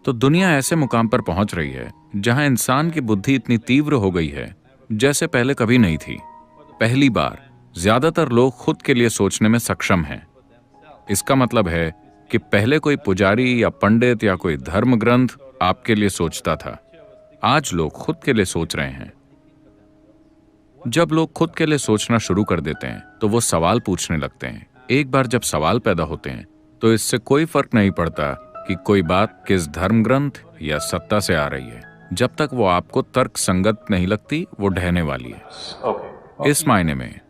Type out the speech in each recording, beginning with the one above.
तो दुनिया ऐसे मुकाम पर पहुंच रही है जहां इंसान की बुद्धि इतनी तीव्र हो गई है जैसे पहले कभी नहीं थी। पहली बार ज्यादातर लोग खुद के लिए सोचने में सक्षम हैं। इसका मतलब है कि पहले कोई पुजारी या पंडित या कोई धर्म ग्रंथ आपके लिए सोचता था। आज लोग खुद के लिए सोच रहे हैं। जब लोग खुद के लिए सोचना शुरू कर देते हैं तो वो सवाल पूछने लगते हैं। एक बार जब सवाल पैदा होते हैं तो इससे कोई फर्क नहीं पड़ता कि कोई बात किस धर्म ग्रंथ या सत्ता से आ रही है। जब तक वो आपको तर्क संगत नहीं लगती, वो ढहने वाली है। इस मायने में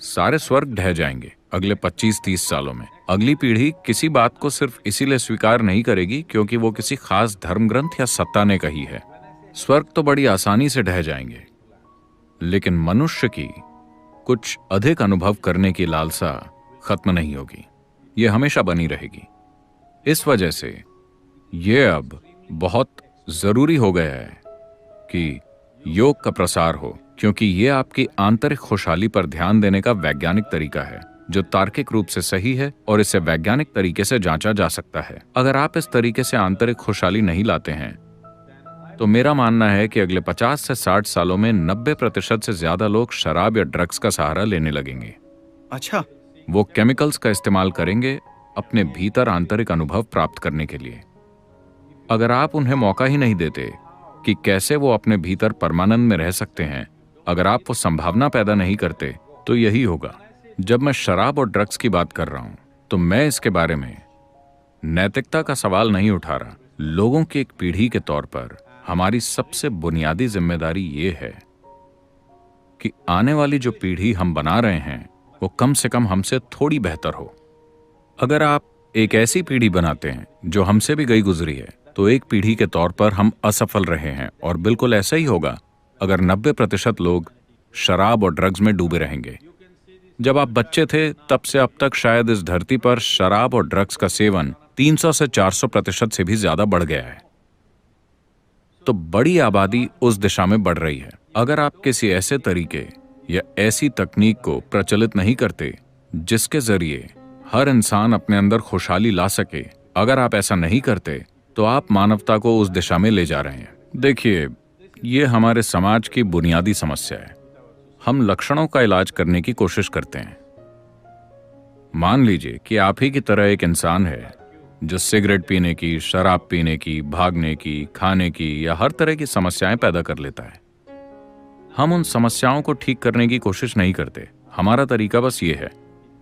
सारे स्वर्ग ढह जाएंगे अगले 25-30 सालों में। अगली पीढ़ी किसी बात को सिर्फ इसीलिए स्वीकार नहीं करेगी क्योंकि वो किसी खास धर्म ग्रंथ या सत्ता ने कही है। स्वर्ग तो बड़ी आसानी से ढह जाएंगे, लेकिन मनुष्य की कुछ अधिक अनुभव करने की लालसा खत्म नहीं होगी। ये हमेशा बनी रहेगी। इस वजह से ये अब बहुत जरूरी हो गया है कि योग का प्रसार हो, क्योंकि ये आपकी आंतरिक खुशहाली पर ध्यान देने का वैज्ञानिक तरीका है जो तार्किक रूप से सही है और इसे वैज्ञानिक तरीके से जांचा जा सकता है। अगर आप इस तरीके से आंतरिक खुशहाली नहीं लाते हैं तो मेरा मानना है कि अगले 50 से 60 सालों में 90% से ज्यादा लोग शराब या ड्रग्स का सहारा लेने लगेंगे। अच्छा। वो केमिकल्स का इस्तेमाल करेंगे अपने भीतर आंतरिक अनुभव प्राप्त करने के लिए। अगर आप उन्हें मौका ही नहीं देते कि कैसे वो अपने भीतर परमानंद में रह सकते हैं, अगर आप वो संभावना पैदा नहीं करते, तो यही होगा। जब मैं शराब और ड्रग्स की बात कर रहा हूं तो मैं इसके बारे में नैतिकता का सवाल नहीं उठा रहा। लोगों की एक पीढ़ी के तौर पर हमारी सबसे बुनियादी जिम्मेदारी ये है कि आने वाली जो पीढ़ी हम बना रहे हैं वो कम से कम हमसे थोड़ी बेहतर हो। अगर आप एक ऐसी पीढ़ी बनाते हैं जो हमसे भी गई गुजरी है, तो एक पीढ़ी के तौर पर हम असफल रहे हैं। और बिल्कुल ऐसा ही होगा अगर 90% लोग शराब और ड्रग्स में डूबे रहेंगे। जब आप बच्चे थे तब से अब तक शायद इस धरती पर शराब और ड्रग्स का सेवन 300 से 400% से भी ज्यादा बढ़ गया है। तो बड़ी आबादी उस दिशा में बढ़ रही है। अगर आप किसी ऐसे तरीके या ऐसी तकनीक को प्रचलित नहीं करते जिसके जरिए हर इंसान अपने अंदर खुशहाली ला सके, अगर आप ऐसा नहीं करते तो आप मानवता को उस दिशा में ले जा रहे हैं। देखिए, ये हमारे समाज की बुनियादी समस्या है। हम लक्षणों का इलाज करने की कोशिश करते हैं। मान लीजिए कि आप ही की तरह एक इंसान है जो सिगरेट पीने की, शराब पीने की, भागने की, खाने की या हर तरह की समस्याएं पैदा कर लेता है। हम उन समस्याओं को ठीक करने की कोशिश नहीं करते। हमारा तरीका बस ये है,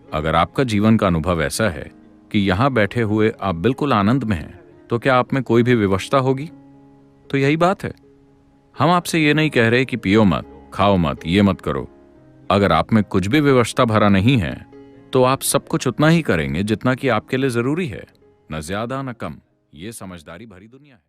अगर आपका जीवन का अनुभव ऐसा है कि यहां बैठे हुए आप बिल्कुल आनंद में हैं, तो क्या आप में कोई भी विवशता होगी? तो यही बात है। हम आपसे ये नहीं कह रहे कि पियो मत, खाओ मत, ये मत करो। अगर आप में कुछ भी विवशता भरा नहीं है तो आप सब कुछ उतना ही करेंगे जितना कि आपके लिए जरूरी है, न ज्यादा न कम। ये समझदारी भरी दुनिया है।